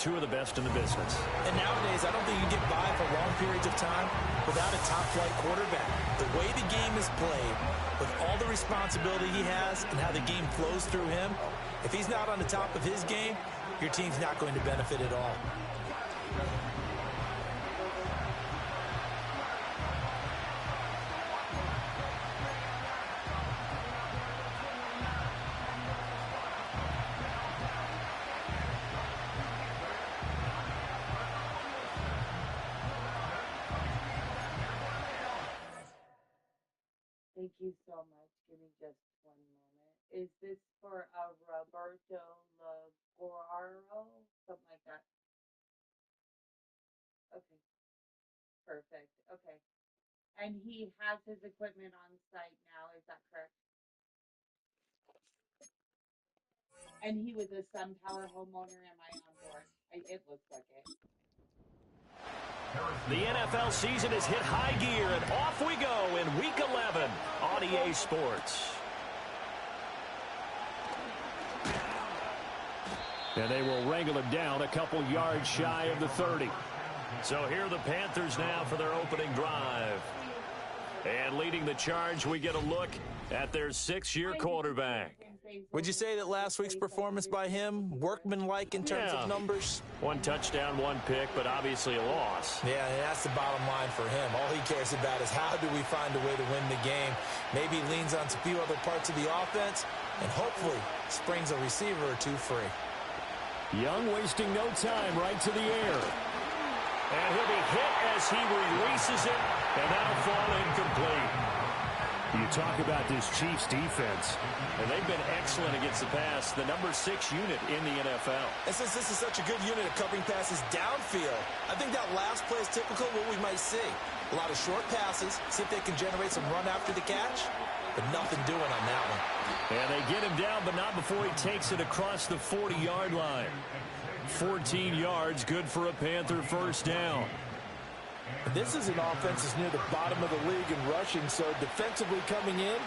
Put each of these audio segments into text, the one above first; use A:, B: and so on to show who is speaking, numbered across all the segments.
A: two of the best in the business.
B: And nowadays, I don't think you get by for long periods of time without a top-flight quarterback. The way the game is played, with all the responsibility he has and how the game flows through him, if he's not on the top of his game, your team's not going to benefit at all.
C: Thank you so much. Give me just one moment. Is this for Roberto Laguaro? Something like that. Okay. Perfect. Okay. And he has his equipment on site now. Is that correct? And he was a SunPower homeowner. Am I on board? It looks like it.
A: The NFL season has hit high gear, and off we go in Week 11 on EA Sports. And they will wrangle him down a couple yards shy of the 30. So here are the Panthers now for their opening drive. And leading the charge, we get a look at their six-year quarterback.
B: Would you say that last week's performance by him, workmanlike in terms of numbers?
A: One touchdown, one pick, but obviously a loss.
B: Yeah, and that's the bottom line for him. All he cares about is how do we find a way to win the game. Maybe leans on a few other parts of the offense, and hopefully springs a receiver or two free.
A: Young wasting no time, right to the air. And he'll be hit as he releases it, and that'll fall incomplete. You talk about this Chiefs defense. And they've been excellent against the pass, the number 6 unit in the NFL.
B: And since this is such a good unit of covering passes downfield, I think that last play is typical of what we might see. A lot of short passes, see if they can generate some run after the catch, but nothing doing on that one.
A: And they get him down, but not before he takes it across the 40-yard line. 14 yards, good for a Panther first down.
B: This is an offense that's near the bottom of the league in rushing, so defensively coming in,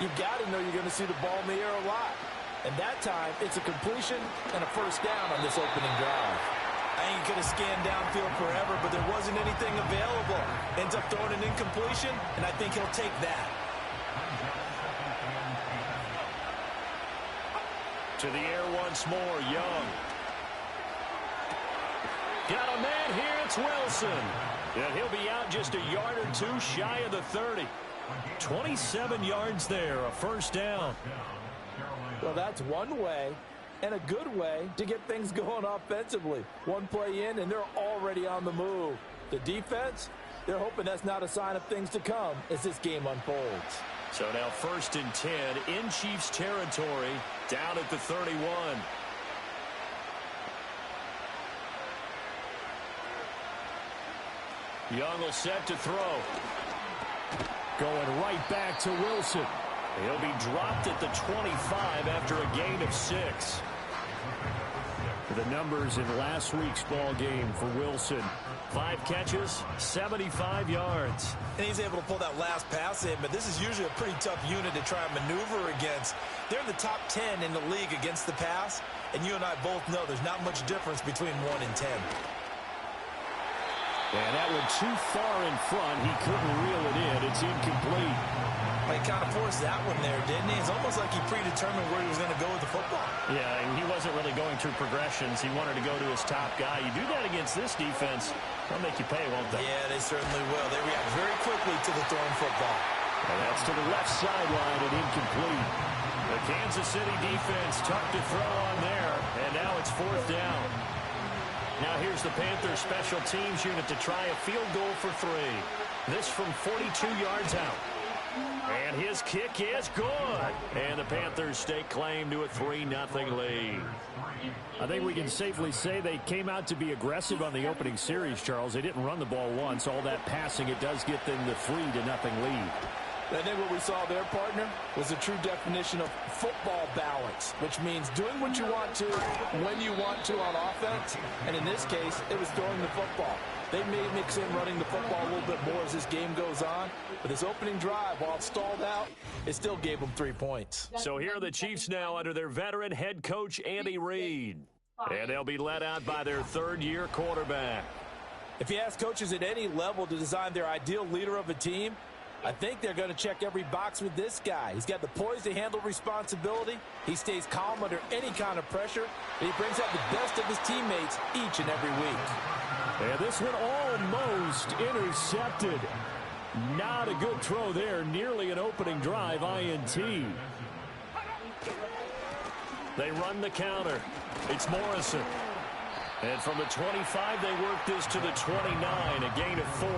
B: you've got to know you're going to see the ball in the air a lot. And that time, it's a completion and a first down on this opening drive. I think he could have scanned downfield forever, but there wasn't anything available. Ends up throwing an incompletion, and I think he'll take that.
A: To the air once more, Young. Got a man here, it's Wilson. And he'll be out just a yard or two shy of the 30. 27 yards there, a first down.
B: Well, that's one way and a good way to get things going offensively. One play in, and they're already on the move. The defense, they're hoping that's not a sign of things to come as this game unfolds.
A: So now 1st and 10 in Chiefs territory, down at the 31. Young will set to throw. Going right back to Wilson. He'll be dropped at the 25 after a gain of 6. The numbers in last week's ball game for Wilson. 5 catches, 75 yards.
B: And he's able to pull that last pass in, but this is usually a pretty tough unit to try and maneuver against. They're in the top 10 in the league against the pass, and you and I both know there's not much difference between 1 and 10.
A: And that one too far in front. He couldn't reel it in. It's incomplete.
B: He kind of forced that one there, didn't he? It's almost like he predetermined where he was going to go with the football.
A: Yeah, and he wasn't really going through progressions. He wanted to go to his top guy. You do that against this defense, they'll make you pay, won't they?
B: Yeah, they certainly will. They react very quickly to the thrown football.
A: And that's to the left sideline and incomplete. The Kansas City defense tough to throw on there, and now it's 4th down. Now here's the Panthers special teams unit to try a field goal for 3. This from 42 yards out. And his kick is good. And the Panthers stake claim to a 3-0 lead. I think we can safely say they came out to be aggressive on the opening series, Charles. They didn't run the ball once. All that passing, it does get them the 3-0 lead.
B: I think what we saw there, partner, was a true definition of football balance, which means doing what you want to, when you want to on offense. And in this case, it was throwing the football. They may mix in running the football a little bit more as this game goes on. But this opening drive, while it stalled out, it still gave them 3 points.
A: So here are the Chiefs now under their veteran head coach, Andy Reid. And they'll be led out by their third-year quarterback.
B: If you ask coaches at any level to design their ideal leader of a team, I think they're going to check every box with this guy. He's got the poise to handle responsibility. He stays calm under any kind of pressure. And he brings out the best of his teammates each and every week.
A: And this one almost intercepted. Not a good throw there. Nearly an opening drive INT. They run the counter. It's Morrison. And from the 25, they work this to the 29, a gain of 4.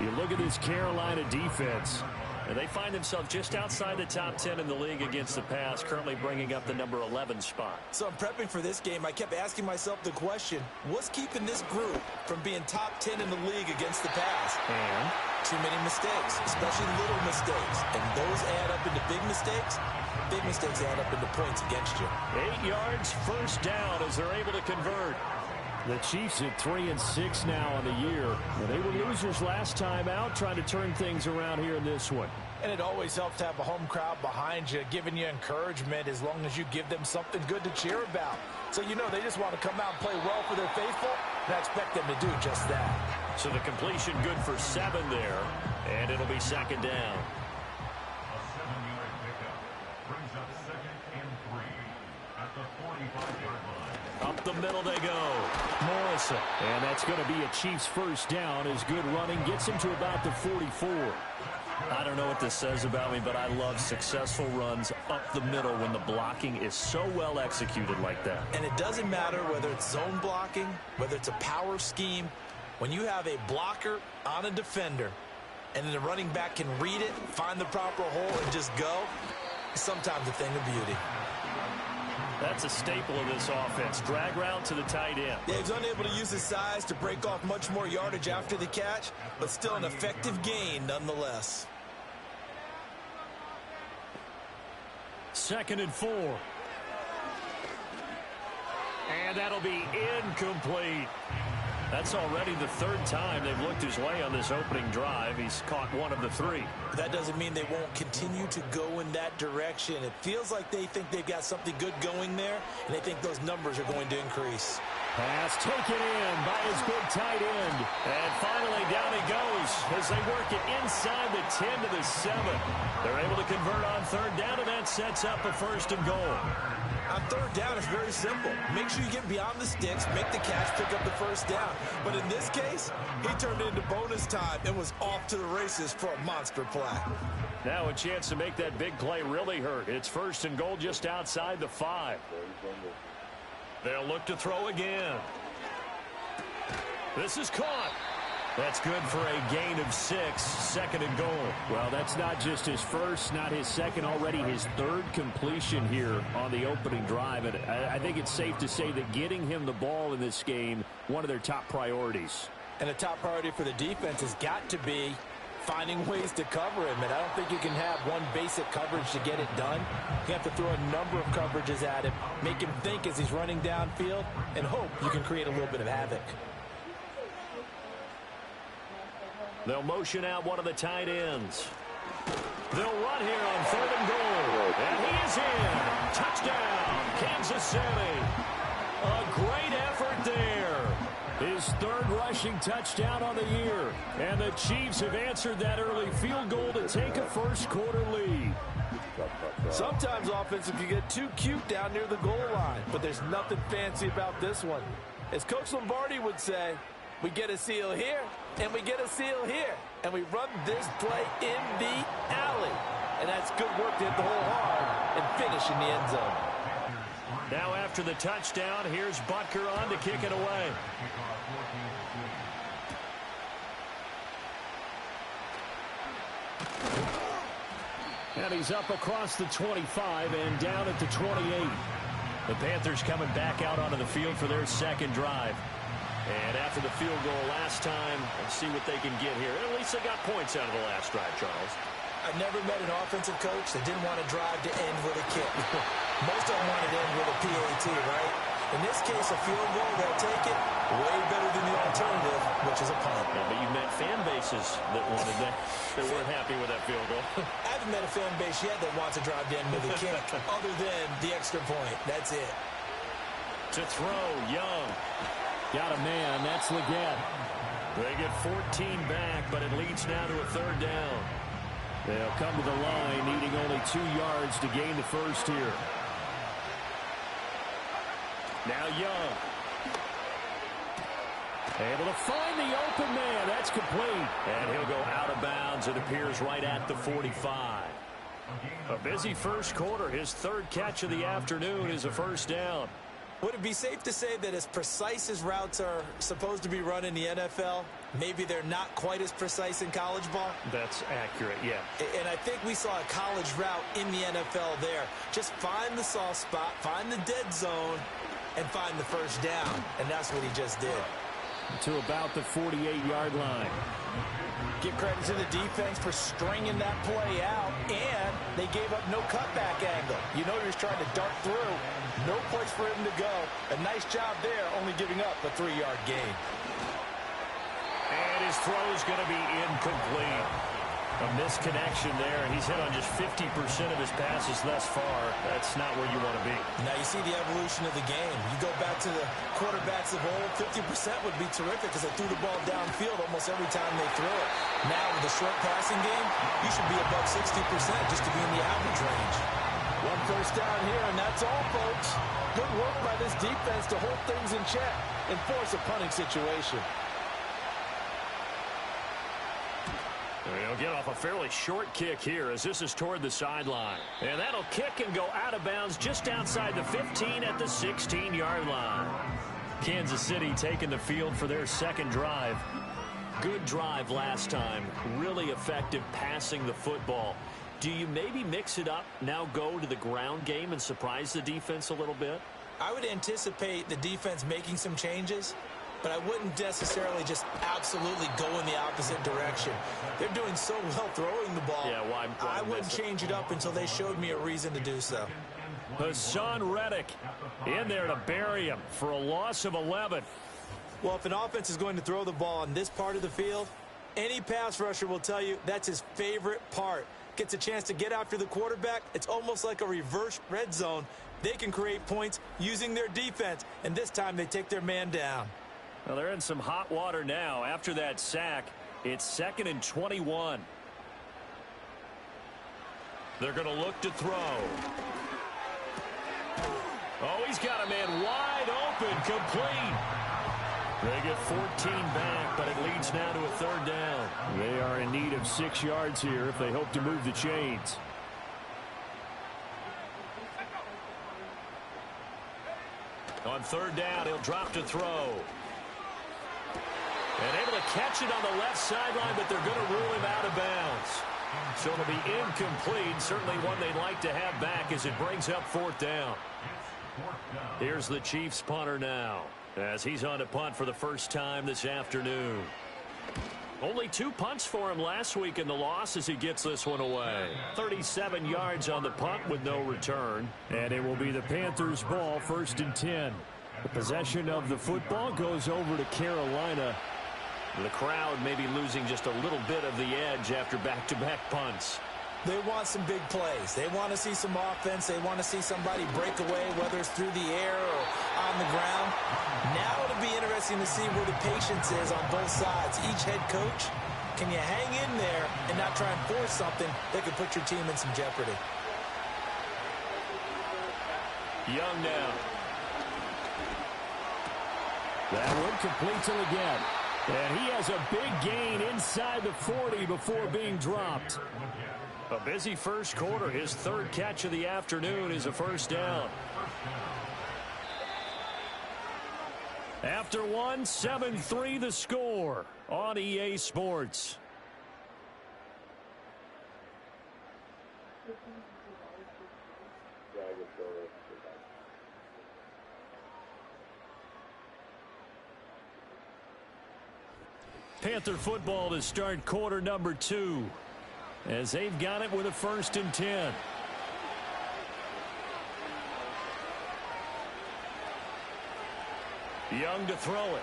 A: You look at this Carolina defense, and they find themselves just outside the top 10 in the league against the pass, currently bringing up the number 11 spot.
B: So I'm prepping for this game. I kept asking myself the question, what's keeping this group from being top 10 in the league against the pass?
A: And
B: too many mistakes, especially little mistakes. And those add up into big mistakes. Big mistakes add up into points against you.
A: 8 yards, first down as they're able to convert. The Chiefs at 3-6 now on the year. Well, they were losers last time out, trying to turn things around here in this one.
B: And it always helps to have a home crowd behind you, giving you encouragement as long as you give them something good to cheer about. So you know they just want to come out and play well for their faithful, and I expect them to do just that.
A: So the completion good for 7 there, and it'll be second down.
D: A 7-yard pickup brings up 2nd and 3 at the 45-yard line.
A: Up the middle they go. Morrison. And that's going to be a Chiefs first down. His good running gets him to about the 44. I don't know what this says about me, but I love successful runs up the middle when the blocking is so well executed like that.
B: And it doesn't matter whether it's zone blocking, whether it's a power scheme. When you have a blocker on a defender and then the running back can read it, find the proper hole, and just go, it's sometimes a thing of beauty.
A: That's a staple of this offense. Drag route to the tight end.
B: Yeah, he's unable to use his size to break off much more yardage after the catch, but still an effective gain nonetheless.
A: 2nd and 4. And that'll be incomplete. That's already the 3rd time they've looked his way on this opening drive. He's caught 1 of the 3.
B: But that doesn't mean they won't continue to go in that direction. It feels like they think they've got something good going there, and they think those numbers are going to increase.
A: Pass taken in by his big tight end. And finally down he goes as they work it inside the 10 to the 7. They're able to convert on 3rd down, and that sets up a 1st and goal.
B: On 3rd down, it's very simple. Make sure you get beyond the sticks, make the catch, pick up the 1st down. But in this case, he turned it into bonus time and was off to the races for a monster play.
A: Now a chance to make that big play really hurt. It's 1st and goal just outside the 5. They'll look to throw again. This is caught. That's good for a gain of 6, 2nd and goal. Well, that's not just his first, not his second, already his 3rd completion here on the opening drive. And I think it's safe to say that getting him the ball in this game, one of their top priorities.
B: And a top priority for the defense has got to be finding ways to cover him. And I don't think you can have one basic coverage to get it done. You have to throw a number of coverages at him, make him think as he's running downfield, and hope you can create a little bit of havoc.
A: They'll motion out one of the tight ends. They'll run here on 3rd and goal. And he is in. Touchdown, Kansas City. A great effort there. His 3rd rushing touchdown on the year. And the Chiefs have answered that early field goal to take a first-quarter lead. Sometimes offenses can get too cute down near the goal line, but there's nothing fancy about this one. As Coach Lombardi would say, we get a seal here, and we get a seal here. And we run this play in the alley. And that's good work to hit the hole hard and finish in the end zone. Now after the touchdown, here's Butker on to kick it away. And he's up across the 25 and down at the 28. The Panthers coming back out onto the field for their 2nd drive. And after the field goal last time, let's see what they can get here. At least they got points out of the last drive, Charles.
B: I've never met an offensive coach that didn't want to drive to end with a kick. Most of them wanted to end with a PAT, right? In this case, a field goal, they'll take it way better than the alternative, which is a punt.
A: Yeah, but you've met fan bases that wanted that. They weren't happy with that field goal.
B: I haven't met a fan base yet that wants to drive to end with a kick, other than the extra point. That's it.
A: To throw, Young.
B: Got a man. That's Legette.
A: They get 14 back, but it leads now to a third down.
B: They'll come to the line, needing only 2 yards to gain the first here.
A: Now Young. Able to find the open man. That's complete. And he'll go out of bounds. It appears right at the 45. A busy first quarter. His third catch of the afternoon is a first down.
B: Would it be safe to say that as precise as routes are supposed to be run in the NFL, maybe they're not quite as precise in college ball?
A: That's accurate, yeah.
B: And I think we saw a college route in the NFL there. Just find the soft spot, find the dead zone, and find the first down. And that's what he just did.
A: To about the 48-yard line.
B: Give credit to the defense for stringing that play out, and they gave up no cutback angle. You know he was trying to dart through. No place for him to go. A nice job there, only giving up a 3-yard gain.
A: And his throw is going to be incomplete. A misconnection there, and he's hit on just 50% of his passes thus far. That's not where you want to be.
B: Now you see the evolution of the game. You go back to the quarterbacks of old, 50% would be terrific because they threw the ball downfield almost every time they threw it. Now with the short passing game, you should be above 60% just to be in the average range. 1 first down here, and that's all, folks. Good work by this defense to hold things in check and force a punting situation.
A: They'll get off a fairly short kick here as this is toward the sideline. And that'll kick and go out of bounds just outside the 15 at the 16-yard line. Kansas City taking the field for their second drive. Good drive last time. Really effective passing the football. Do you maybe mix it up, now go to the ground game and surprise the defense a little bit?
B: I would anticipate the defense making some changes, but I wouldn't necessarily just absolutely go in the opposite direction. They're doing so well throwing the ball.
A: Yeah, why
B: I wouldn't change it up until they showed me a reason to do so.
A: Hassan Reddick in there to bury him for a loss of 11.
B: Well, if an offense is going to throw the ball on this part of the field, any pass rusher will tell you that's his favorite part. Gets a chance to get after the quarterback. It's almost like a reverse red zone. They can create points using their defense, and this time they take their man down.
A: Well, they're in some hot water now. After that sack, it's 2nd and 21. They're going to look to throw. Oh, he's got a man wide open, complete. They get 14 back, but it leads now to a third down.
B: They are in need of 6 yards here if they hope to move the chains.
A: On third down, he'll drop to throw. And able to catch it on the left sideline, but they're going to rule him out of bounds. So it'll be incomplete. Certainly one they'd like to have back as it brings up 4th down. Here's the Chiefs punter now, as he's on to punt for the first time this afternoon. Only 2 punts for him last week in the loss as he gets this one away. 37 yards on the punt with no return.
B: And it will be the Panthers' ball, 1st and 10. The possession of the football goes over to Carolina.
A: The crowd may be losing just a little bit of the edge after back-to-back punts.
B: They want some big plays. They want to see some offense. They want to see somebody break away, whether it's through the air or on the ground. Now it'll be interesting to see where the patience is on both sides. Each head coach, can you hang in there and not try and force something that could put your team in some jeopardy?
A: Young now.
B: That one complete to Legette. And he has a big gain inside the 40 before being dropped.
A: A busy first quarter. His 3rd catch of the afternoon is a first down. After one, 7-3 the score on EA Sports. Panther football to start quarter number 2. As they've got it with a 1st and 10. Young to throw it.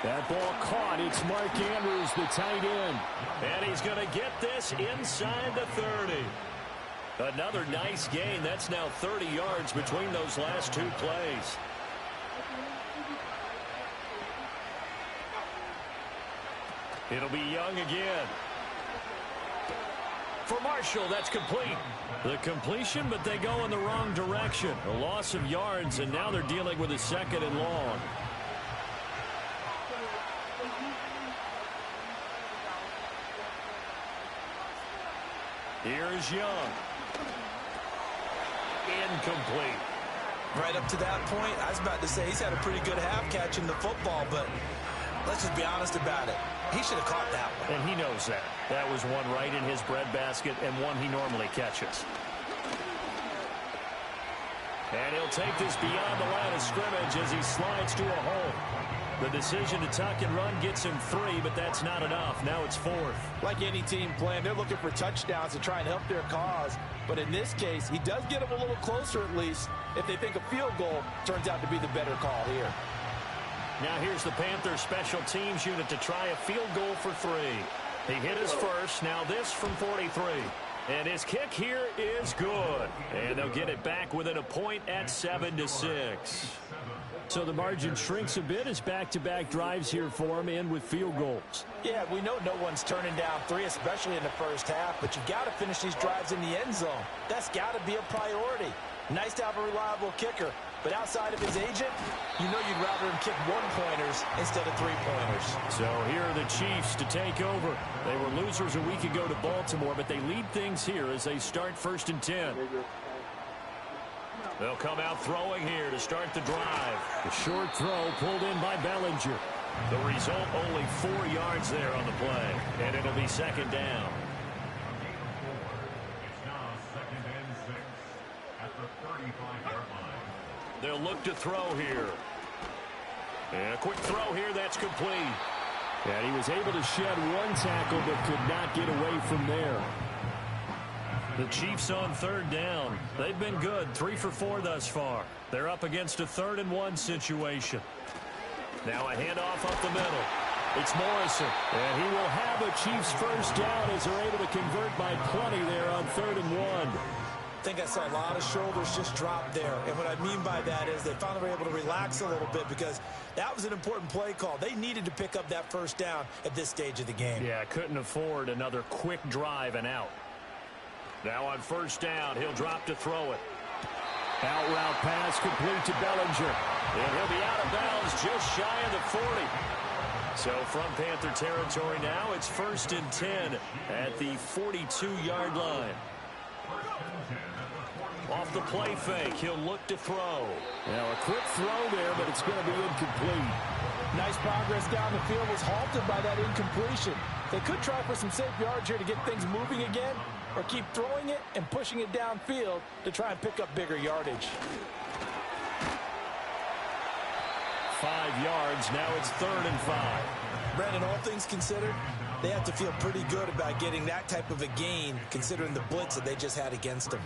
B: That ball caught. It's Mark Andrews, the tight end.
A: And he's going to get this inside the 30. Another nice gain. That's now 30 yards between those last two plays. It'll be Young again. For Marshall, that's complete. The completion, but they go in the wrong direction. A loss of yards, and now they're dealing with a 2nd and long. Here's Young. Incomplete.
B: Right up to that point, I was about to say he's had a pretty good half catching the football, but let's just be honest about it. He should have caught that one.
A: And he knows that. That was one right in his breadbasket and one he normally catches. And he'll take this beyond the line of scrimmage as he slides to a hole. The decision to tuck and run gets him 3, but that's not enough. Now it's 4th.
B: Like any team playing, they're looking for touchdowns to try and help their cause. But in this case, he does get them a little closer at least if they think a field goal turns out to be the better call here.
A: Now here's the Panthers special teams unit to try a field goal for 3. He hit his first. Now this from 43. And his kick here is good. And they'll get it back within a point at 7-6. So the margin shrinks a bit as back-to-back drives here for him, and with field goals.
B: Yeah, we know no one's turning down 3, especially in the first half, but you've got to finish these drives in the end zone. That's got to be a priority. Nice to have a reliable kicker, but outside of his agent, you know you'd rather him kick 1-pointers instead of 3-pointers.
A: So here are the Chiefs to take over. They were losers a week ago to Baltimore, but they lead things here as they start 1st and 10. They'll come out throwing here to start the drive. The short throw pulled in by Bellinger. The result, only 4 yards there on the play. And it'll be 2nd down.
D: It's now 2nd and 6 at the 35-yard line.
A: They'll look to throw here. And a quick throw here, that's complete. And he was able to shed 1 tackle but could not get away from there. The Chiefs on 3rd down. They've been good, 3 for 4 thus far. They're up against a 3rd and 1 situation. Now a handoff up the middle. It's Morrison, and he will have a Chiefs first down as they're able to convert by plenty there on 3rd and 1.
B: I think I saw a lot of shoulders just drop there, and what I mean by that is they finally were able to relax a little bit because that was an important play call. They needed to pick up that first down at this stage of the game.
A: Yeah, couldn't afford another quick drive and out. Now on 1st down, he'll drop to throw it. Out route pass complete to Bellinger. And he'll be out of bounds just shy of the 40. So from Panther territory now, it's 1st and 10 at the 42-yard line. Off the play fake, he'll look to throw. Now a quick throw there, but it's going to be incomplete.
B: Nice progress down the field was halted by that incompletion. They could try for some safe yards here to get things moving again, or keep throwing it and pushing it downfield to try and pick up bigger yardage.
A: 5 yards, now it's 3rd and 5.
B: Brandon, all things considered, they have to feel pretty good about getting that type of a gain, considering the blitz that they just had against them.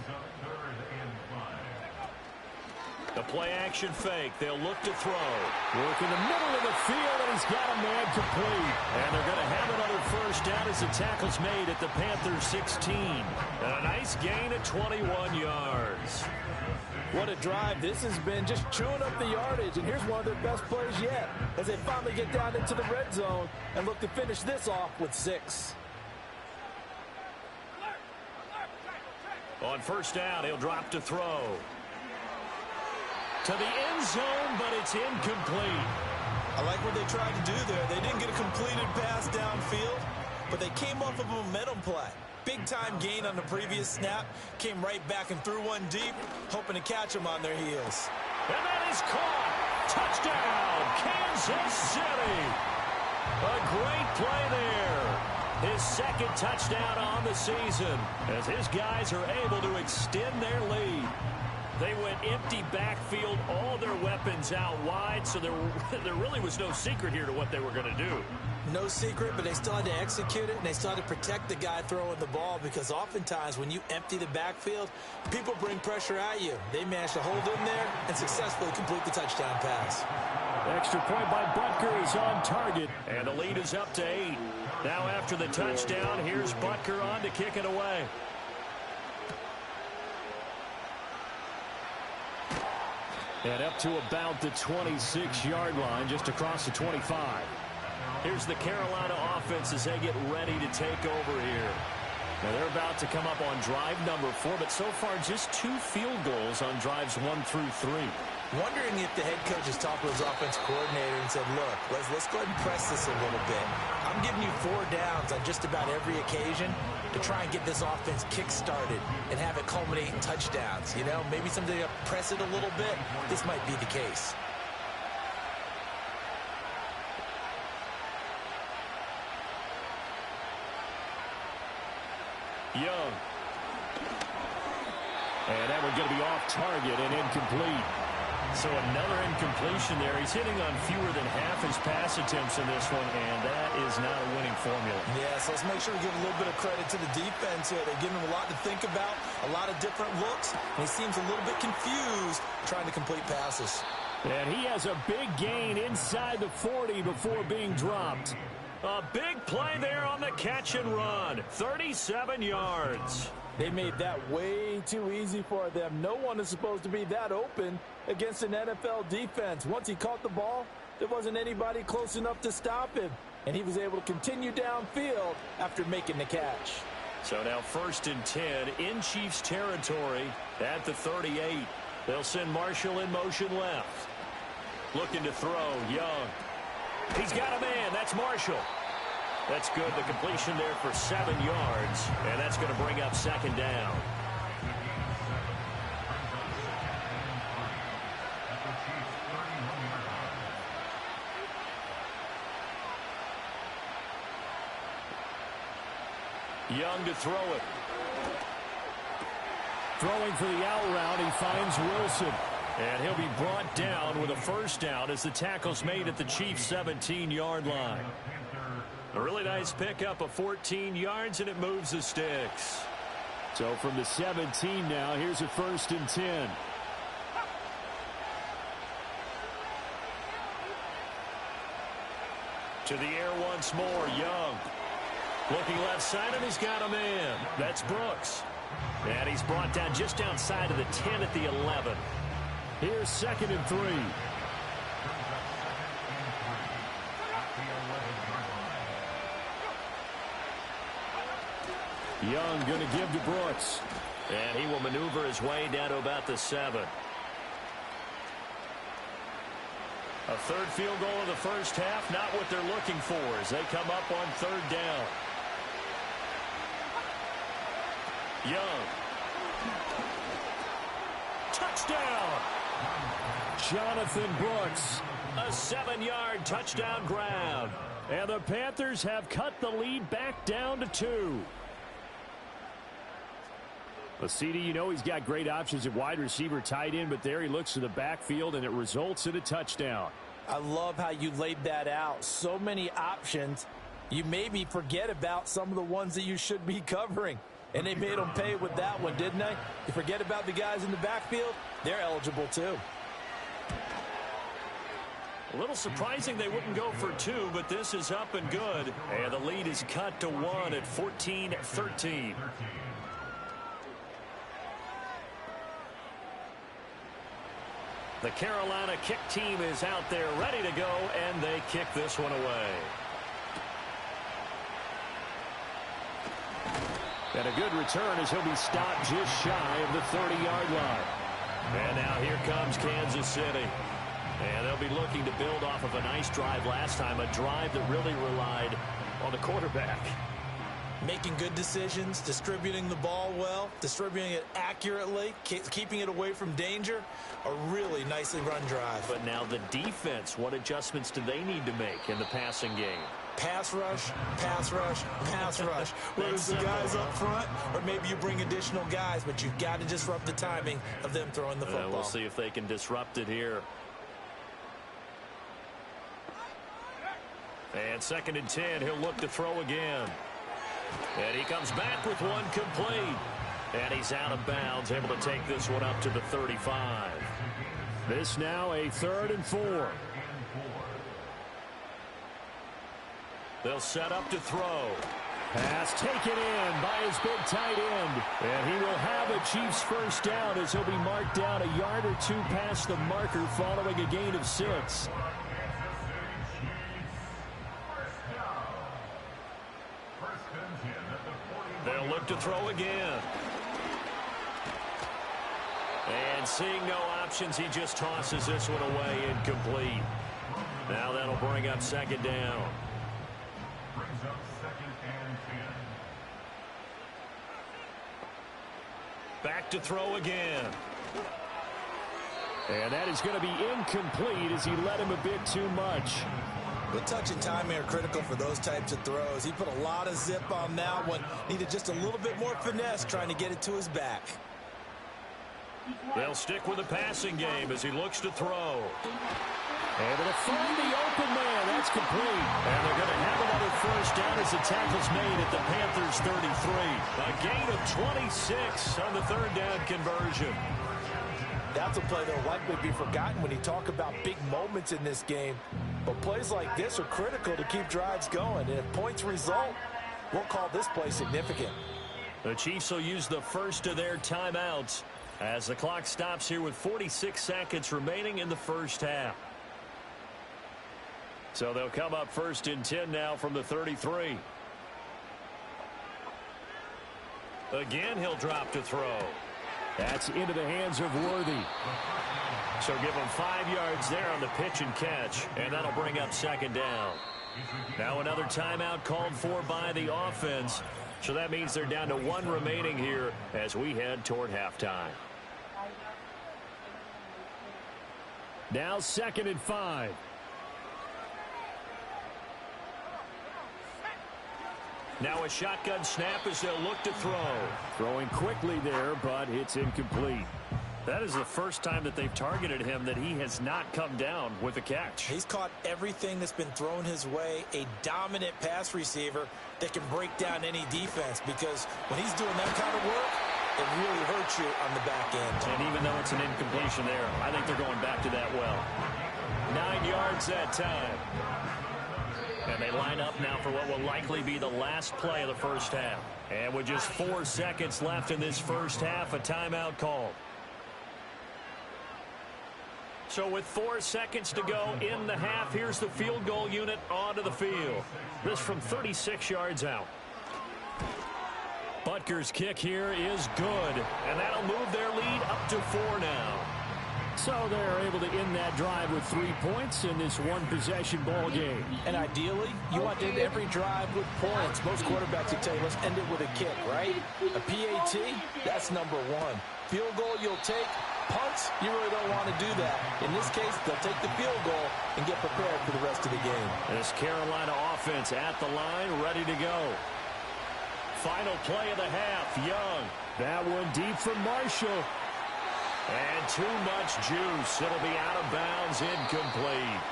A: The play-action fake. They'll look to throw. Work in the middle of the field, and he's got a man complete. And they're going to have another first down as the tackle's made at the Panthers 16. And a nice gain of 21 yards.
B: What a drive. This has been just chewing up the yardage. And here's one of their best plays yet as they finally get down into the red zone and look to finish this off with 6.
A: On 1st down, he'll drop to throw. To the end zone, but it's incomplete.
B: I like what they tried to do there. They didn't get a completed pass downfield, but they came off of a momentum play. Big-time gain on the previous snap. Came right back and threw one deep, hoping to catch them on their heels.
A: And that is caught. Touchdown, Kansas City. A great play there. His 2nd touchdown on the season as his guys are able to extend their lead. They went empty backfield, all their weapons out wide, so there really was no secret here to what they were going to do.
B: No secret, but they still had to execute it, and they still had to protect the guy throwing the ball because oftentimes when you empty the backfield, people bring pressure at you. They managed to hold in there and successfully complete the touchdown pass.
A: Extra point by Butker is on target, and the lead is up to 8. Now after the touchdown, here's Butker on to kick it away. And up to about the 26-yard line, just across the 25. Here's the Carolina offense as they get ready to take over here. Now they're about to come up on drive number 4, but so far just 2 field goals on drives 1 through 3.
B: Wondering if the head coach has talked to his offense coordinator and said, look, let's go ahead and press this a little bit. I'm giving you 4 downs on just about every occasion to try and get this offense kick-started and have it culminate in touchdowns. You know, maybe something to press it a little bit. This might be the case.
A: Young. And that one's going to be off target and incomplete. So another incompletion there. He's hitting on fewer than half his pass attempts in this one, and that is not a winning formula.
B: Yeah, so let's make sure we give a little bit of credit to the defense here. They're giving him a lot to think about, a lot of different looks, and he seems a little bit confused trying to complete passes.
A: And he has a big gain inside the 40 before being dropped. A big play there on the catch and run. 37 yards.
B: They made that way too easy for them. No one is supposed to be that open against an NFL defense. Once he caught the ball, there wasn't anybody close enough to stop him. And he was able to continue downfield after making the catch.
A: So now 1st and 10 in Chiefs territory at the 38. They'll send Marshall in motion left. Looking to throw, Young. He's got a man. That's Marshall. That's good. The completion there for 7 yards. And that's going to bring up 2nd down. Young to throw it. Throwing for the out route, he finds Wilson. And he'll be brought down with a 1st down as the tackle's made at the Chiefs' 17-yard line. A really nice pickup of 14 yards, and it moves the sticks. So from the 17 now, here's a 1st and 10. To the air once more, Young. Looking left side, and he's got a man. That's Brooks. And he's brought down just outside of the 10 at the 11. Here's 2nd and 3. Young going to give to Brooks. And he will maneuver his way down to about the 7. A 3rd field goal in the 1st half, not what they're looking for as they come up on 3rd down. Young. Touchdown! Jonathan Brooks. A 7-yard touchdown grab. And the Panthers have cut the lead back down to 2. Well, CD, you know he's got great options at wide receiver, tight end, but there he looks to the backfield, and it results in a touchdown.
B: I love how you laid that out. So many options. You made me forget about some of the ones that you should be covering. And they made them pay with that one, didn't they? You forget about the guys in the backfield, they're eligible too.
A: A little surprising they wouldn't go for 2, but this is up and good. And the lead is cut to 1 at 14-13. The Carolina kick team is out there ready to go, and they kick this one away. And a good return as he'll be stopped just shy of the 30-yard line. And now here comes Kansas City. And they'll be looking to build off of a nice drive last time, a drive that really relied on the quarterback.
B: Making good decisions, distributing the ball well, distributing it accurately, keeping it away from danger. A really nicely run drive.
A: But now the defense, what adjustments do they need to make in the passing game?
B: Pass rush, pass rush, pass rush. Whether it's the guys up front or maybe you bring additional guys, but you've got to disrupt the timing of them throwing the football.
A: We'll see if they can disrupt it here. And 2nd and 10, he'll look to throw again. And he comes back with one complete. And he's out of bounds, able to take this one up to the 35. This now a 3rd and 4. They'll set up to throw. Pass taken in by his big tight end. And he will have a Chiefs first down as he'll be marked down a yard or two past the marker following a gain of 6. They'll look to throw again. And seeing no options, he just tosses this one away, incomplete. Now that'll bring up second down.
D: Brings up second and 10.
A: Back to throw again. And that is going to be incomplete as he led him a bit too much.
B: The touch and timing are critical for those types of throws. He put a lot of zip on that one. Needed just a little bit more finesse trying to get it to his back.
A: They'll stick with the passing game as he looks to throw. Able to find the open man. That's complete. And they're going to have another first down as the tackle's made at the Panthers 33. A gain of 26 on the third down conversion.
B: That's a play that'll likely be forgotten when you talk about big moments in this game. But plays like this are critical to keep drives going. And if points result, we'll call this play significant.
A: The Chiefs will use the first of their timeouts as the clock stops here with 46 seconds remaining in the first half. So they'll come up first and 10 now from the 33. Again, he'll drop to throw. That's into the hands of Worthy. So give him 5 yards there on the pitch and catch, and that'll bring up second down. Now another timeout called for by the offense. So that means they're down to 1 remaining here as we head toward halftime. Now 2nd and 5. Now a shotgun snap as they'll look to throw. Throwing quickly there, but it's incomplete. That is the first time that they've targeted him that he has not come down with a catch.
B: He's caught everything that's been thrown his way. A dominant pass receiver that can break down any defense, because when he's doing that kind of work, it really hurts you on the back end.
A: And even though it's an incompletion there, I think they're going back to that well. 9 yards that time. And they line up now for what will likely be the last play of the first half. And with just 4 seconds left in this first half, a timeout call. So with 4 seconds to go in the half, here's the field goal unit onto the field. This from 36 yards out. Butker's kick here is good, and that'll move their lead up to 4 now. So they're able to end that drive with 3 points in this one-possession ball game.
B: And ideally, you want to end every drive with points. Most quarterbacks would tell you, let's end it with a kick, right? A PAT, that's number 1. Field goal you'll take. Punts, you really don't want to do that. In this case, they'll take the field goal and get prepared for the rest of the game.
A: This Carolina offense at the line, ready to go. Final play of the half, Young. That one deep from Marshall. And too much juice. It'll be out of bounds, incomplete.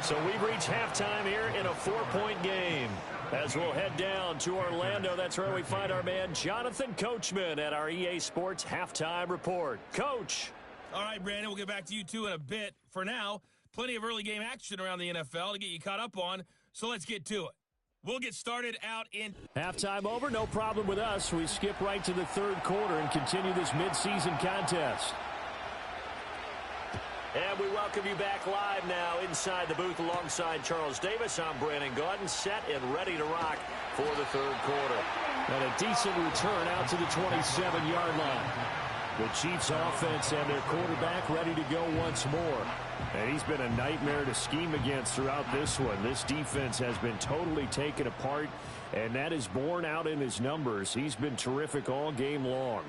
A: So we've reached halftime here in a 4-point game. As we'll head down to Orlando, that's where we find our man Jonathan Coachman at our EA Sports Halftime Report. Coach.
E: All right, Brandon, we'll get back to you two in a bit. For now, plenty of early game action around the NFL to get you caught up on, so let's get to it. We'll get started out in
A: halftime over, no problem with us. We skip right to the third quarter and continue this midseason contest. And we welcome you back live now inside the booth alongside Charles Davis. I'm Brandon Gaudin, set and ready to rock for the third quarter. And a decent return out to the 27-yard line. The Chiefs offense and their quarterback ready to go once more. And he's been a nightmare to scheme against throughout this one. This defense has been totally taken apart, and that is borne out in his numbers. He's been terrific all game long.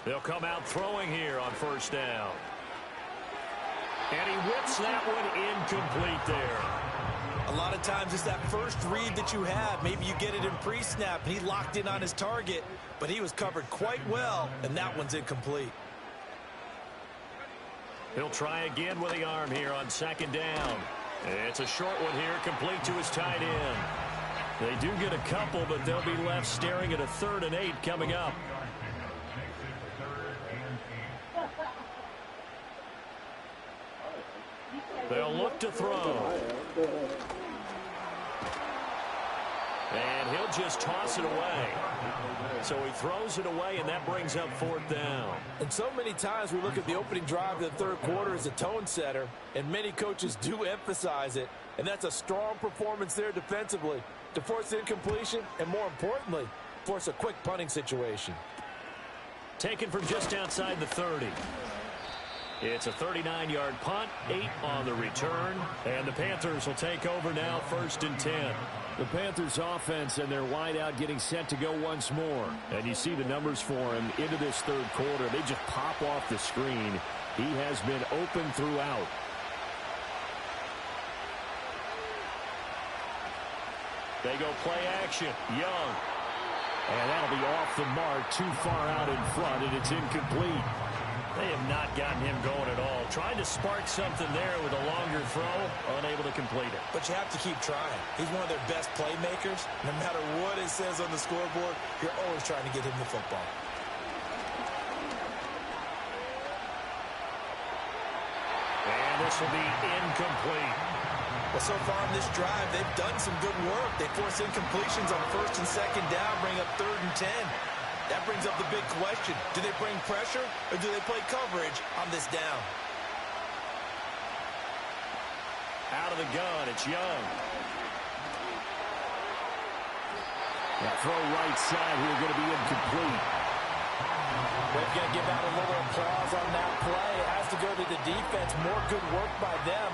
A: They'll come out throwing here on first down. And he whips that one incomplete there.
B: A lot of times it's that first read that you have. Maybe you get it in pre-snap, and he locked in on his target, but he was covered quite well, and that one's incomplete.
A: He'll try again with the arm here on second down. It's a short one here, complete to his tight end. They do get a couple, but they'll be left staring at a 3rd and 8 coming up. They'll look to throw. And he'll just toss it away. So he throws it away, and that brings up 4th down.
B: And so many times we look at the opening drive of the third quarter as a tone setter, and many coaches do emphasize it. And that's a strong performance there defensively to force incompletion and, more importantly, force a quick punting situation.
A: Taken from just outside the 30. It's a 39-yard punt, 8 on the return, and the Panthers will take over now, 1st and 10.
F: The Panthers offense and their wideout getting set to go once more. And you see the numbers for him into this third quarter. They just pop off the screen. He has been open throughout.
A: They go play action. Young.
F: And that'll be off the mark, too far out in front, and it's incomplete.
A: They have not gotten him going at all. Trying to spark something there with a longer throw, unable to complete it.
B: But you have to keep trying. He's one of their best playmakers. No matter what it says on the scoreboard, you're always trying to get him the football.
A: And this will be incomplete.
B: Well, so far in this drive, they've done some good work. They force incompletions on 1st and 2nd down, bring up 3rd and 10. That brings up the big question. Do they bring pressure or do they play coverage on this down?
A: Out of the gun, it's Young.
F: That throw right side here going to be incomplete.
B: We're going to give out a little applause on that play. It has to go to the defense. More good work by them.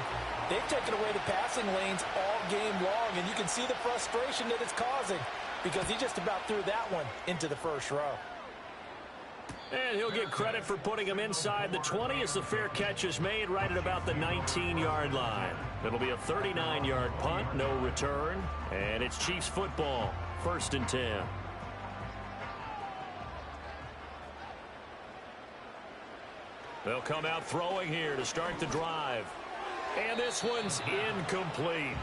B: They've taken away the passing lanes all game long, and you can see the frustration that it's causing because he just about threw that one into the first row.
A: And he'll get credit for putting him inside the 20 as the fair catch is made right at about the 19-yard line. It'll be a 39-yard punt, no return, and it's Chiefs football, 1st and 10. They'll come out throwing here to start the drive. And this one's incomplete.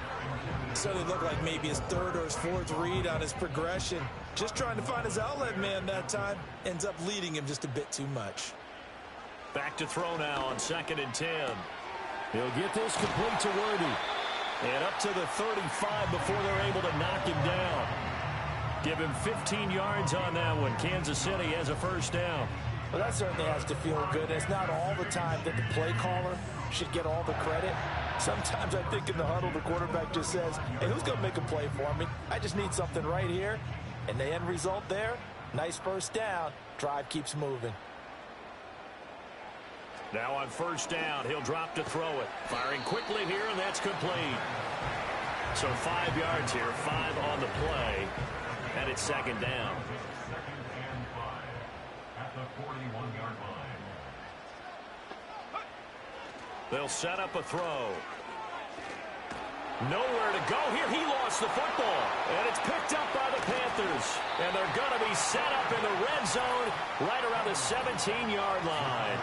B: So they look like maybe his 3rd or his 4th read on his progression. Just trying to find his outlet man that time. Ends up leading him just a bit too much.
A: Back to throw now on 2nd and 10.
F: He'll get this complete to Worthy.
A: And up to the 35 before they're able to knock him down. Give him 15 yards on that one. Kansas City has a 1st down.
B: Well, that certainly has to feel good. It's not all the time that the play caller should get all the credit. Sometimes I think in the huddle, the quarterback just says, hey, who's going to make a play for me? I just need something right here. And the end result there, nice 1st down. Drive keeps moving.
A: Now on 1st down, he'll drop to throw it. Firing quickly here, and that's complete. So 5 yards here, 5 on the play. And it's 2nd down. They'll set up a throw. Nowhere to go here. He lost the football. And it's picked up by the Panthers. And they're going to be set up in the red zone right around the 17-yard line.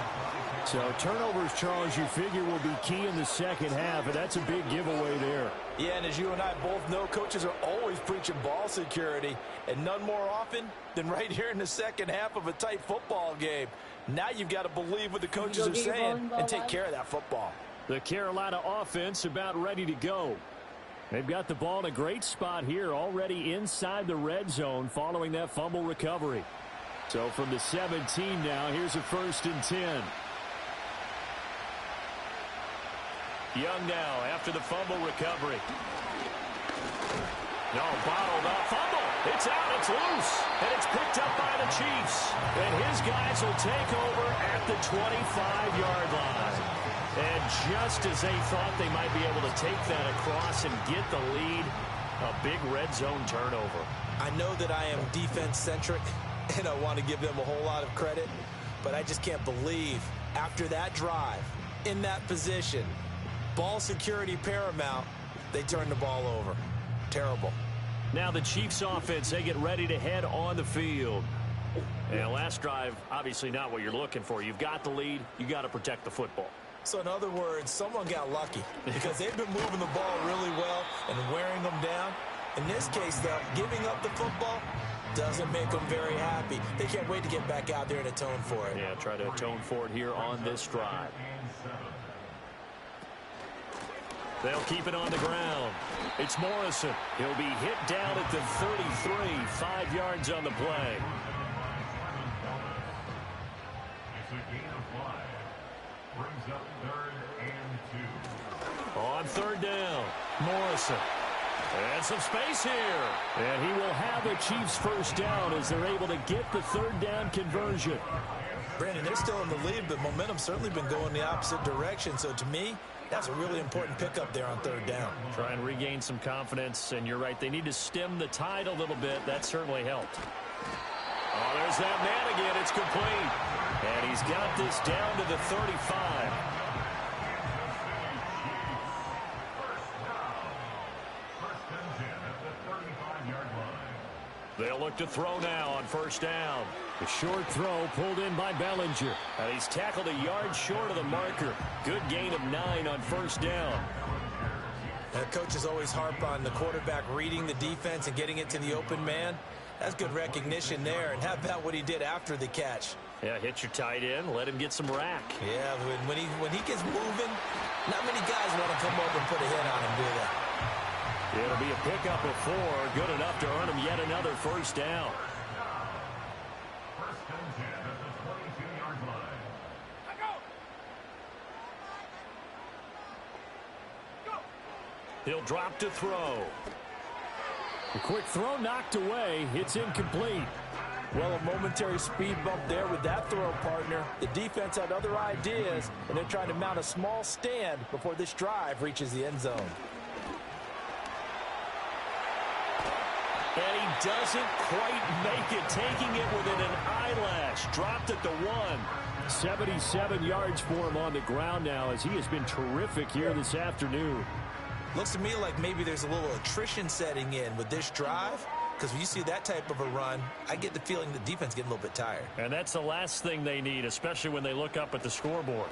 F: So turnovers, Charles, you figure will be key in the second half, and that's a big giveaway there.
B: Yeah, and as you and I both know, coaches are always preaching ball security, and none more often than right here in the second half of a tight football game. Now you've got to believe what the coaches are saying and take care of that football.
F: The Carolina offense about ready to go. They've got the ball in a great spot here, already inside the red zone following that fumble recovery. So from the 17 now, here's a 1st and 10.
A: Young now after the fumble recovery. No, bottled up. Fumble. It's out. It's loose. And it's picked up by the Chiefs. And his guys will take over at the 25-yard line. And just as they thought they might be able to take that across and get the lead, a big red zone turnover.
B: I know that I am defense-centric, and I want to give them a whole lot of credit, but I just can't believe after that drive, in that position, ball security paramount, they turn the ball over. Terrible.
A: Now the Chiefs offense, they get ready to head on the field. And last drive, obviously not what you're looking for. You've got the lead. You got to protect the football.
B: So in other words, someone got lucky because they've been moving the ball really well and wearing them down. In this case, though, giving up the football doesn't make them very happy. They can't wait to get back out there and atone for it.
A: Yeah, try to atone for it here on this drive.
F: They'll keep it on the ground. It's Morrison. He'll be hit down at the 33, 5 yards on the play.
D: It's a gain of 5. Brings up 3rd and 2.
F: On 3rd down, Morrison. And some space here. And he will have a Chiefs first down as they're able to get the 3rd down conversion.
B: Brandon, they're still in the lead, but momentum's certainly been going the opposite direction. So to me, that's a really important pickup there on 3rd down.
F: Try and regain some confidence, and you're right. They need to stem the tide a little bit. That certainly helped. Oh, there's that man again. It's complete. And he's got this down to the 35. They'll look to throw now on 1st down. The short throw pulled in by Bellinger. And he's tackled a yard short of the marker. Good gain of 9 on 1st down.
B: Coaches always harp on the quarterback reading the defense and getting it to the open man. That's good recognition there. And how about what he did after the catch?
F: Yeah, hit your tight end. Let him get some rack.
B: Yeah, when he gets moving, not many guys want to come over and put a hit on him, do they?
F: It'll be a pickup of 4, good enough to earn him yet another 1st down.
D: 1st and 10 at the 22-yard line.
F: He'll drop to throw. A quick throw knocked away. It's incomplete.
B: Well, a momentary speed bump there with that throw, partner. The defense had other ideas, and they're trying to mount a small stand before this drive reaches the end zone.
F: And he doesn't quite make it, taking it within an eyelash. Dropped at the 1. 77 yards for him on the ground now, as he has been terrific here this afternoon.
B: Looks to me like maybe there's a little attrition setting in with this drive, because when you see that type of a run, I get the feeling the defense getting a little bit tired.
F: And that's the last thing they need, especially when they look up at the scoreboard.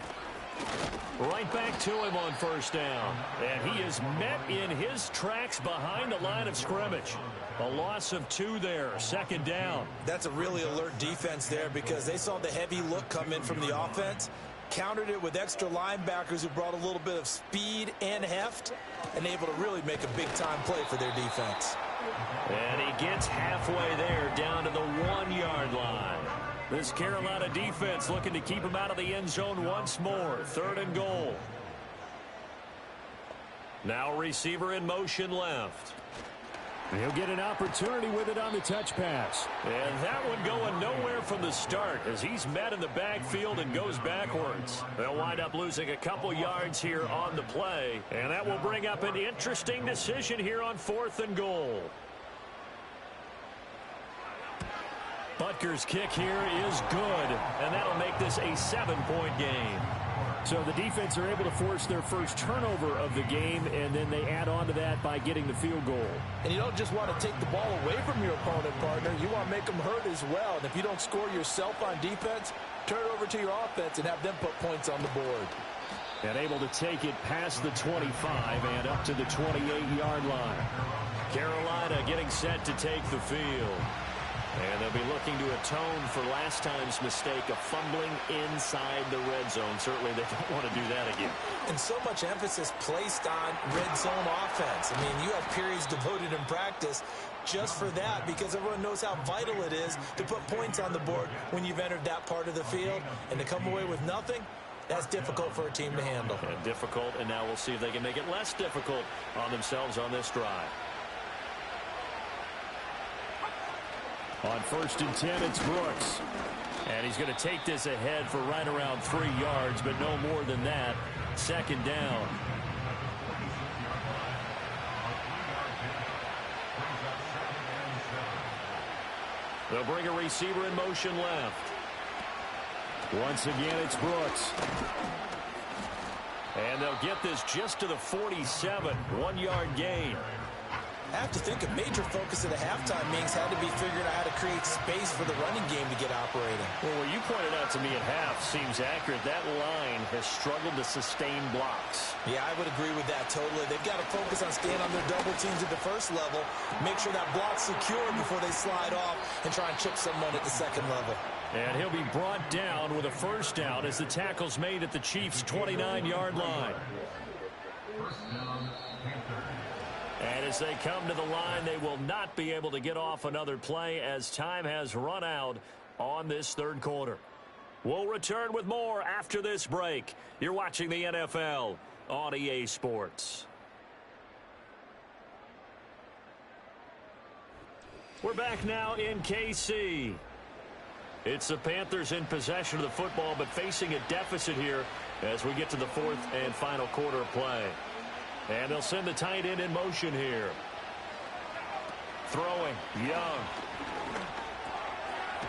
F: Right back to him on 1st down. And he is met in his tracks behind the line of scrimmage. A loss of 2 there, 2nd down.
B: That's a really alert defense there, because they saw the heavy look come in from the offense, countered it with extra linebackers who brought a little bit of speed and heft, and able to really make a big-time play for their defense.
F: And he gets halfway there, down to the 1-yard line. This Carolina defense looking to keep him out of the end zone once more. 3rd and goal. Now receiver in motion left. He'll get an opportunity with it on the touch pass. And that one going nowhere from the start as he's met in the backfield and goes backwards. They'll wind up losing a couple yards here on the play. And that will bring up an interesting decision here on 4th and goal. Butker's kick here is good, and that'll make this a 7-point game. So the defense are able to force their first turnover of the game, and then they add on to that by getting the field goal.
B: And you don't just want to take the ball away from your opponent, partner. You want to make them hurt as well. And if you don't score yourself on defense, turn it over to your offense and have them put points on the board.
F: And able to take it past the 25 and up to the 28-yard line. Carolina getting set to take the field. And they'll be looking to atone for last time's mistake of fumbling inside the red zone. Certainly they don't want to do that again.
B: And so much emphasis placed on red zone offense. I mean, you have periods devoted in practice just for that, because everyone knows how vital it is to put points on the board when you've entered that part of the field. And to come away with nothing, that's difficult for a team to handle.
F: And difficult, and now we'll see if they can make it less difficult on themselves on this drive. On 1st and 10, it's Brooks. And he's going to take this ahead for right around 3 yards, but no more than that. 2nd down. They'll bring a receiver in motion left. Once again, it's Brooks. And they'll get this just to the 47. 1-yard gain.
B: I have to think a major focus of the halftime meetings had to be figuring out how to create space for the running game to get operating.
F: Well, what you pointed out to me at half seems accurate. That line has struggled to sustain blocks.
B: Yeah, I would agree with that totally. They've got to focus on staying on their double teams at the first level, make sure that block's secure before they slide off and try and chip someone at the second level.
F: And he'll be brought down with a 1st down as the tackle's made at the Chiefs' 29-yard line.
D: 1st down
F: as they come to the line, they will not be able to get off another play as time has run out on this third quarter. We'll return with more after this break. You're watching the NFL on EA Sports. We're back now in KC. It's the Panthers in possession of the football, but facing a deficit here as we get to the fourth and final quarter of play. And they'll send the tight end in motion here. Throwing, Young.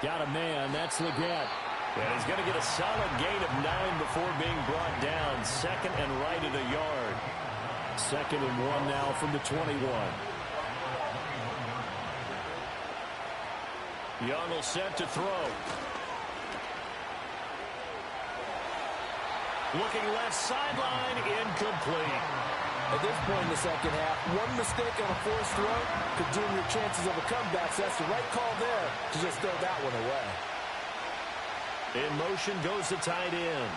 F: Got a man, that's Leggett. And he's going to get a solid gain of 9 before being brought down. Second and right at a yard. 2nd and 1 now from the 21. Young will set to throw. Looking left sideline, incomplete.
B: At this point in the second half, one mistake on a forced throw could doom your chances of a comeback. So that's the right call there to just throw that one away.
F: In motion goes the tight end.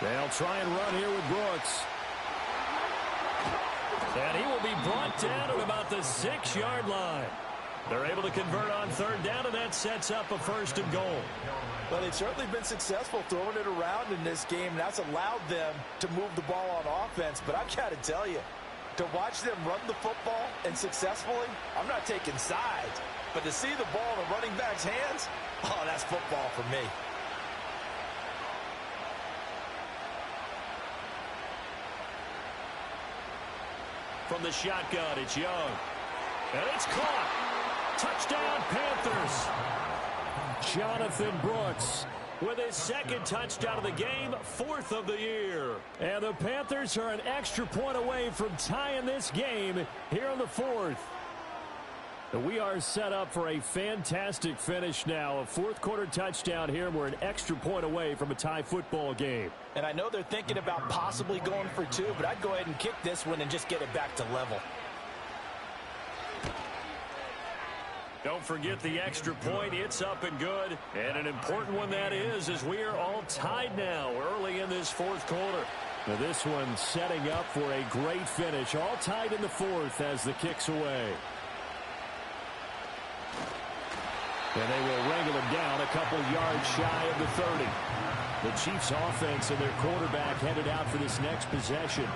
F: They'll try and run here with Brooks. And he will be brought down at about the 6-yard line. They're able to convert on third down, and that sets up a 1st and goal.
B: Well, they've certainly been successful throwing it around in this game. That's allowed them to move the ball on offense. But I've got to tell you, to watch them run the football and successfully, I'm not taking sides. But to see the ball in a running back's hands, oh, that's football for me.
F: From the shotgun, it's Young. And it's caught. Touchdown, Panthers. Jonathan Brooks with his 2nd touchdown of the game, 4th of the year. And the Panthers are an extra point away from tying this game here in the 4th. We are set up for a fantastic finish now. A 4th quarter touchdown here. We're an extra point away from a tie football game.
B: And I know they're thinking about possibly going for 2, but I'd go ahead and kick this one and just get it back to level.
F: Don't forget the extra point. It's up and good. And an important one that is, as we are all tied now early in this 4th quarter. Now this one setting up for a great finish. All tied in the 4th as the kick's away. And they will wrangle him down a couple yards shy of the 30. The Chiefs offense and their quarterback headed out for this next possession.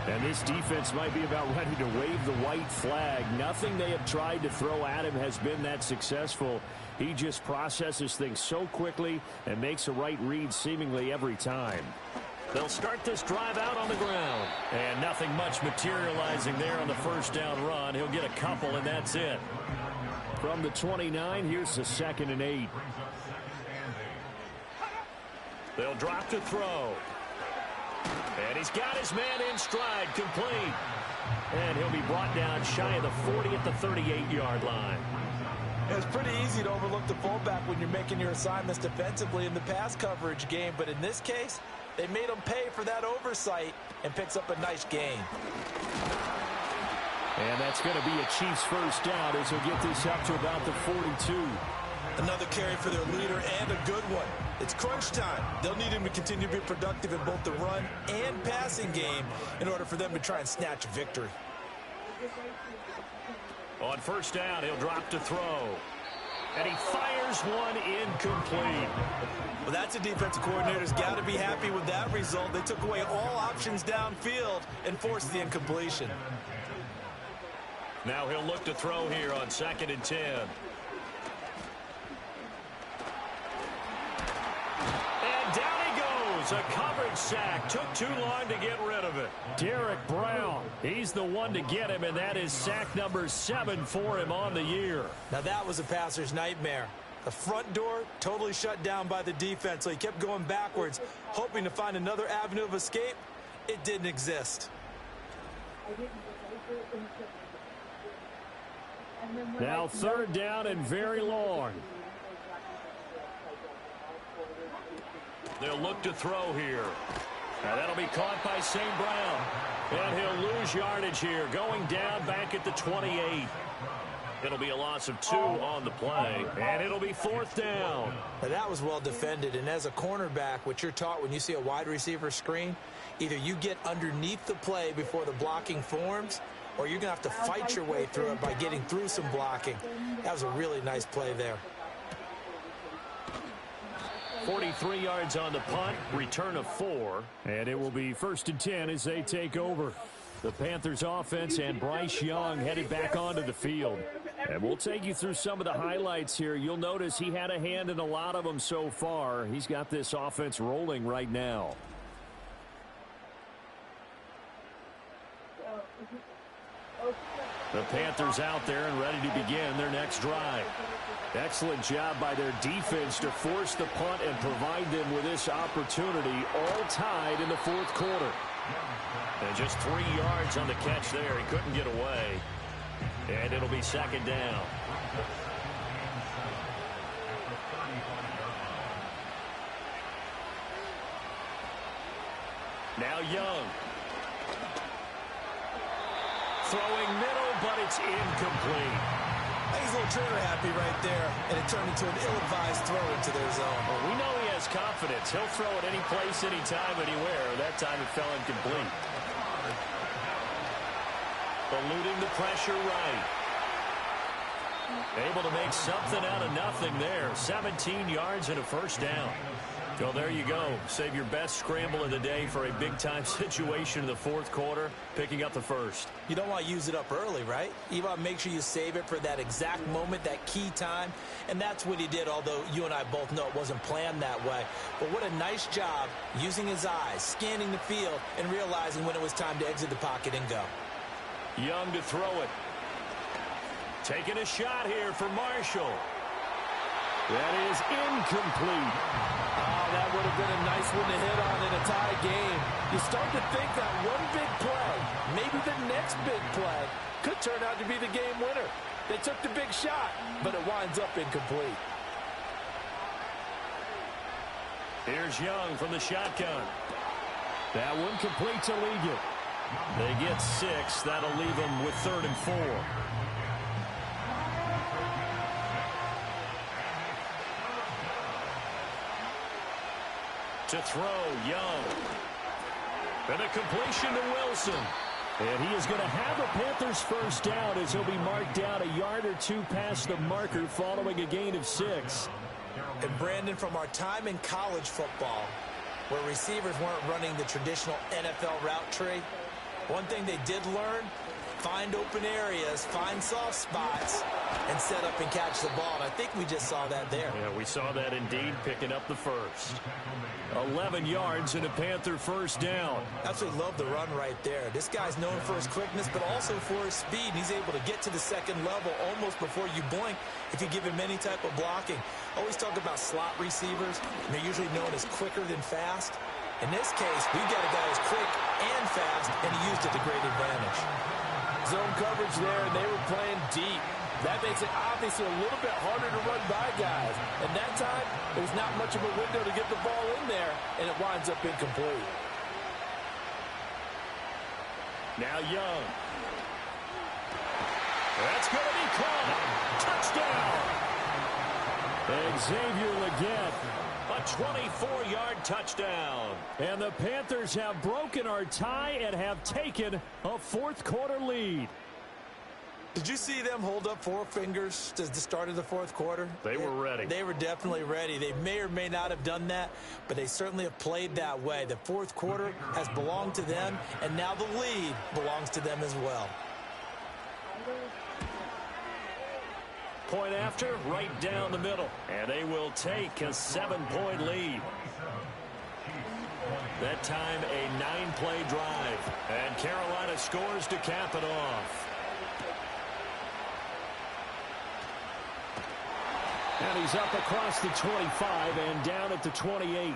F: And this defense might be about ready to wave the white flag. Nothing they have tried to throw at him has been that successful. He just processes things so quickly and makes a right read seemingly every time. They'll start this drive out on the ground. And nothing much materializing there on the 1st down run. He'll get a couple, and that's it. From the 29, here's the 2nd and 8. They'll drop to throw. And he's got his man in stride, complete. And he'll be brought down shy of the 40 at the 38-yard line.
B: It's pretty easy to overlook the fullback when you're making your assignments defensively in the pass coverage game. But in this case, they made him pay for that oversight and picks up a nice gain.
F: And that's going to be a Chiefs 1st down as he'll get this up to about the 42.
B: Another carry for their leader and a good one. It's crunch time. They'll need him to continue to be productive in both the run and passing game in order for them to try and snatch a victory.
F: On 1st down, he'll drop to throw. And he fires one incomplete.
B: Well, that's a defensive coordinator's got to be happy with that result. They took away all options downfield and forced the incompletion.
F: Now he'll look to throw here on 2nd and 10. And down he goes. A coverage sack. Took too long to get rid of it. Derek Brown. He's the one to get him, and that is sack number 7 for him on the year.
B: Now that was a passer's nightmare. The front door totally shut down by the defense, so he kept going backwards, hoping to find another avenue of escape. It didn't exist.
F: Now 3rd down and very long. They'll look to throw here. Now that'll be caught by St. Brown. And he'll lose yardage here, going down back at the 28. It'll be a loss of 2 on the play, and it'll be 4th down.
B: Now, that was well defended, and as a cornerback, what you're taught when you see a wide receiver screen, either you get underneath the play before the blocking forms, or you're going to have to fight your way through it by getting through some blocking. That was a really nice play there.
F: 43 yards on the punt, return of 4, and it will be 1st and 10 as they take over. The Panthers offense and Bryce Young headed back onto the field. And we'll take you through some of the highlights here. You'll notice he had a hand in a lot of them so far. He's got this offense rolling right now. The Panthers out there and ready to begin their next drive. Excellent job by their defense to force the punt and provide them with this opportunity, all tied in the 4th quarter. And just 3 yards on the catch there. He couldn't get away. And it'll be 2nd down. Now Young. Throwing middle, but it's incomplete.
B: I think he's a little trigger happy right there, and it turned into an ill-advised throw into their zone.
F: Well, we know he has confidence. He'll throw it any place, anytime, anywhere. That time it fell incomplete. Eluding the pressure right. Able to make something out of nothing there. 17 yards and a 1st down. So there you go. Save your best scramble of the day for a big-time situation in the 4th quarter, picking up the 1st.
B: You don't want to use it up early, right? You want to make sure you save it for that exact moment, that key time. And that's what he did, although you and I both know it wasn't planned that way. But what a nice job using his eyes, scanning the field, and realizing when it was time to exit the pocket and go.
F: Young to throw it. Taking a shot here for Marshall. That is incomplete.
B: Oh, that would have been a nice one to hit on in a tie game. You start to think that one big play, maybe the next big play, could turn out to be the game winner. They took the big shot, but it winds up incomplete.
F: Here's Young from the shotgun. That one complete to Ligon. They get 6. That'll leave them with 3rd and 4. To throw, Young. And a completion to Wilson. And he is going to have a Panthers 1st down as he'll be marked down a yard or 2 past the marker following a gain of 6.
B: And Brandon, from our time in college football, where receivers weren't running the traditional NFL route tree, one thing they did learn, find open areas, find soft spots, and set up and catch the ball. And I think we just saw that there.
F: Yeah, we saw that indeed, picking up the 1st. 11 yards and a Panther 1st down.
B: Absolutely love the run right there. This guy's known for his quickness, but also for his speed. And he's able to get to the 2nd level almost before you blink if you give him any type of blocking. Always talk about slot receivers, and they're usually known as quicker than fast. In this case, we've got a guy who's quick and fast, and he used it to great advantage.
G: Zone coverage there, and they were playing deep. That makes it obviously a little bit harder to run by guys. And that time, there's not much of a window to get the ball in there, and it winds up incomplete.
F: Now Young. That's going to be caught. Touchdown. Xavier Legette. A 24-yard touchdown. And the Panthers have broken our tie and have taken a 4th quarter lead.
B: Did you see them hold up 4 fingers to the start of the 4th quarter?
F: They were ready.
B: They were definitely ready. They may or may not have done that, but they certainly have played that way. The 4th quarter has belonged to them, and now the lead belongs to them as well.
F: Point after, right down the middle. And they will take a 7-point lead. That time, a 9-play drive. And Carolina scores to cap it off. And he's up across the 25 and down at the 28.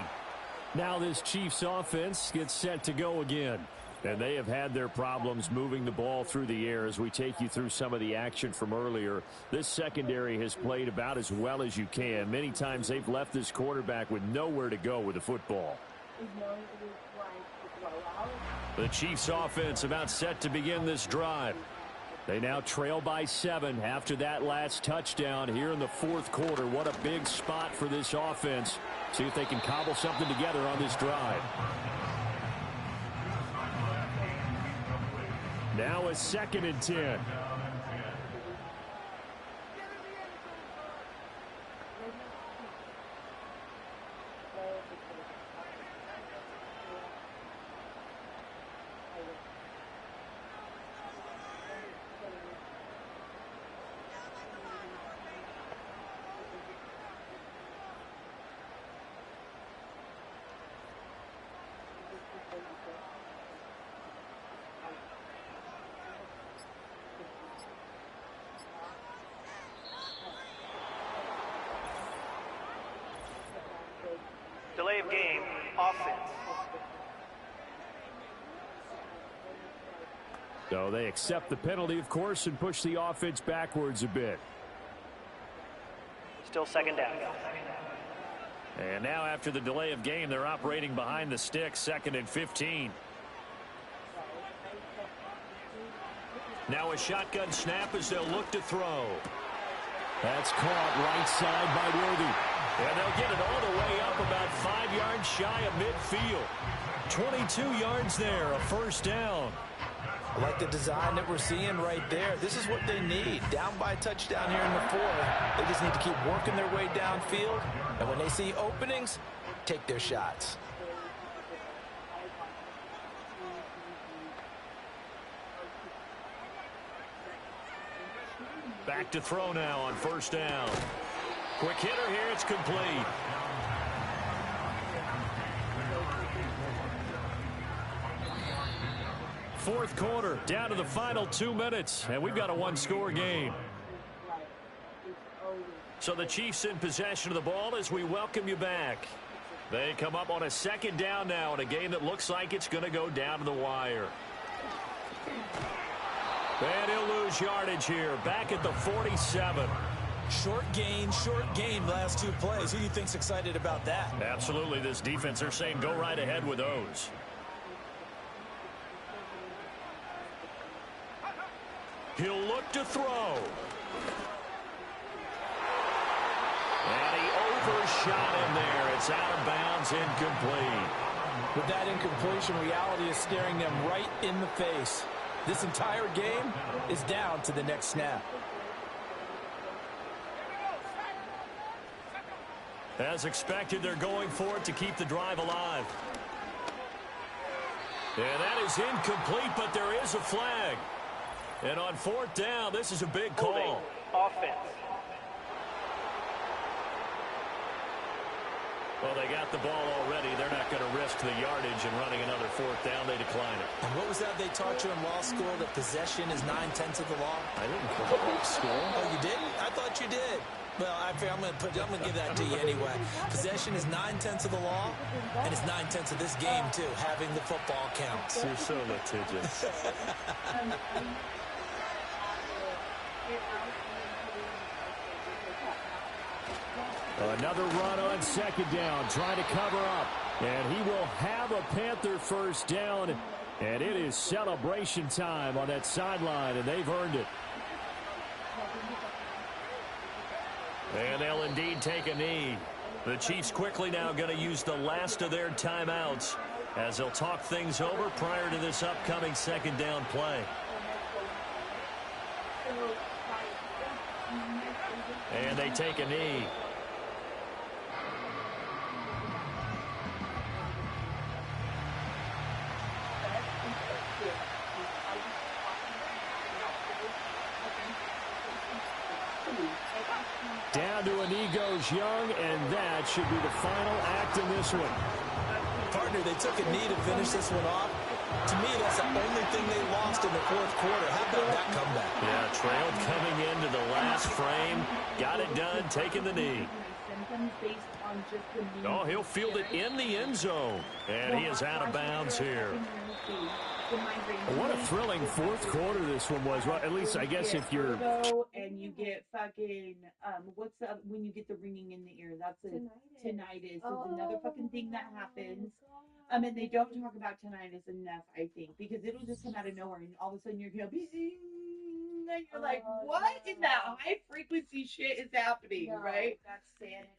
F: Now this Chiefs offense gets set to go again. And they have had their problems moving the ball through the air as we take you through some of the action from earlier. This secondary has played about as well as you can. Many times they've left this quarterback with nowhere to go with the football. The Chiefs offense about set to begin this drive. They now trail by 7 after that last touchdown here in the fourth quarter. What a big spot for this offense. See if they can cobble something together on this drive. Now a 2nd and 10.
H: Delay of game, offense.
F: So they accept the penalty, of course, and push the offense backwards a bit.
H: Still 2nd down.
A: And now after the delay of game, they're operating behind the sticks, 2nd and 15. Now a shotgun snap as they'll look to throw.
F: That's caught right side by Worthy.
A: And they'll get it all the way up about 5 yards shy of midfield. 22 yards there, a 1st down.
B: I like the design that we're seeing right there. This is what they need. Down by a touchdown here in the 4th. They just need to keep working their way downfield. And when they see openings, take their shots.
A: Back to throw now on 1st down. Quick hitter here, it's complete. Fourth quarter, down to the final 2 minutes, and we've got a 1-score game. So the Chiefs in possession of the ball as we welcome you back. They come up on a 2nd down now in a game that looks like it's going to go down to the wire. And he'll lose yardage here, back at the 47.
B: Short gain, last 2 plays. Who do you think's excited about that?
A: Absolutely, this defense, they're saying go right ahead with those. He'll look to throw. And he overshot him there. It's out of bounds, incomplete.
B: With that incompletion, reality is staring them right in the face. This entire game is down to the next snap.
A: As expected, they're going for it to keep the drive alive. And that is incomplete, but there is a flag. And on 4th down, this is a big call.
H: Holding. Offense.
A: Well, they got the ball already. They're not going to risk the yardage and running another 4th down. They decline it.
B: And what was that they taught you in law school, that possession is 9/10 of the law?
A: I didn't go to law school.
B: Oh, you didn't? I thought you did. Well, I'm going to give that to you anyway. Possession is 9/10 of the law, and it's 9/10 of this game, too. Having the football counts.
A: You're so litigious.
F: Another run on 2nd down, trying to cover up. And he will have a Panther 1st down. And it is celebration time on that sideline, and they've earned it.
A: And they'll indeed take a knee. The Chiefs quickly now going to use the last of their timeouts as they'll talk things over prior to this upcoming 2nd down play. And they take a knee.
F: Down to a knee goes Young, and that should be the final act in this one.
B: Partner, they took a knee to finish this one off. To me, that's the only thing they lost in the 4th quarter. How about that comeback?
A: Yeah, trailed coming into the last frame. Got it done, taking the knee. Oh, he'll field it in the end zone. And he is out of bounds here.
F: What a thrilling 4th quarter this one was. Well, at least I guess if you're...
C: And you get fucking, what's up when you get the ringing in the ear? That's a tinnitus. It's another fucking thing that happens. And they don't talk about tinnitus enough, I think, because it'll just come out of nowhere, and all of a sudden you're going, then you're like, what in that high frequency shit is happening, right?
I: That's sanity.